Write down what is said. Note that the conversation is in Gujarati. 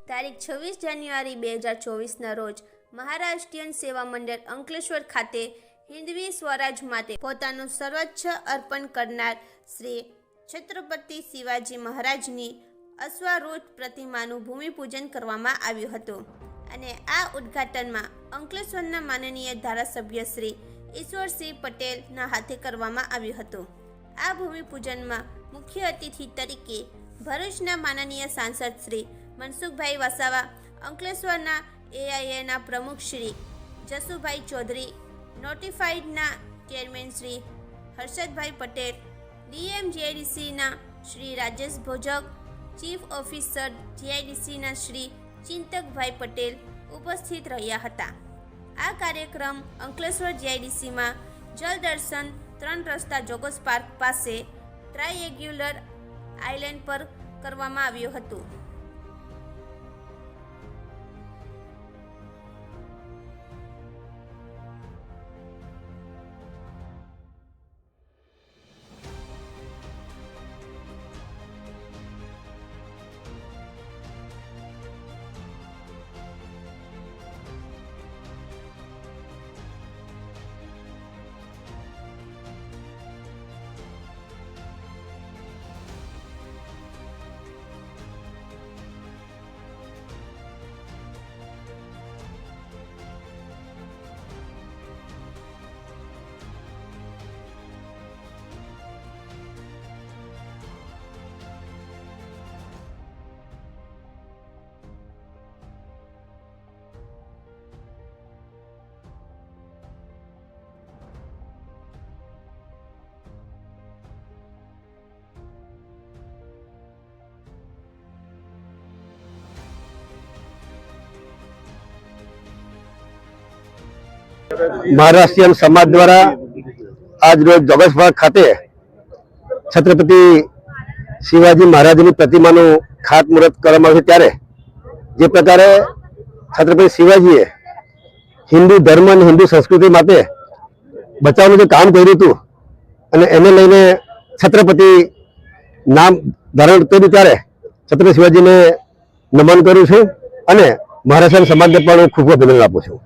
તારીખ 26 જાન્યુઆરી 2024ના રોજ મહારાષ્ટ્રીયન સેવા મંડળ અંકલેશ્વર ખાતે હિન્દવી સ્વરાજ માટે પોતાનું સર્વોચ્ચ અર્પણ કરનાર શ્રી છત્રપતિ શિવાજી મહારાજની અશ્વારૂઢ પ્રતિમાનું ભૂમિપૂજન કરવામાં આવ્યું હતું અને આ ઉદ્ઘાટનમાં અંકલેશ્વરના માનનીય ધારાસભ્ય શ્રી ઈશ્વરસિંહ પટેલના હાથે કરવામાં આવ્યું હતું। આ ભૂમિપૂજનમાં મુખ્ય અતિથિ તરીકે ભરૂચના માનનીય સાંસદ શ્રી મનસુખભાઈ વસાવા, અંકલેશ્વરના એઆઈએના પ્રમુખ શ્રી જસુભાઈ ચૌધરી, નોટિફાઈડના ચેરમેન શ્રી હર્ષદભાઈ પટેલ, ડીએમ જીઆઈડીસીના શ્રી રાજેશ ભોજક, ચીફ ઓફિસર જીઆઈડીસીના શ્રી ચિંતકભાઈ પટેલ ઉપસ્થિત રહ્યા હતા। આ કાર્યક્રમ અંકલેશ્વર જીઆઈડીસીમાં જલદર્શન 3 રસ્તા જોગસ પાર્ક પાસે ટ્રાયેગ્યુલર આઇલેન્ડ પર કરવામાં આવ્યું હતું। महाराष्ट्रीयन समाज द्वारा आज रोज जोगसपार्क खाते छत्रपति शिवाजी महाराजनी प्रतिमानु खातमुहूर्त करवामां આવ્યું ત્યારે જે પ્રકારે छत्रपति शिवाजीए हिंदू धर्म और हिंदू संस्कृति माटे बचावનું જે કામ કર્યું હતું અને એને લઈને छत्रपति નામ ધારણ કર્યું ત્યારે छत्रपति शिवाजीને નમન કરું છું અને મહારાષ્ટ્રીયન સમાજને પણ ખૂબ ખૂબ અભિનંદન આપું છું।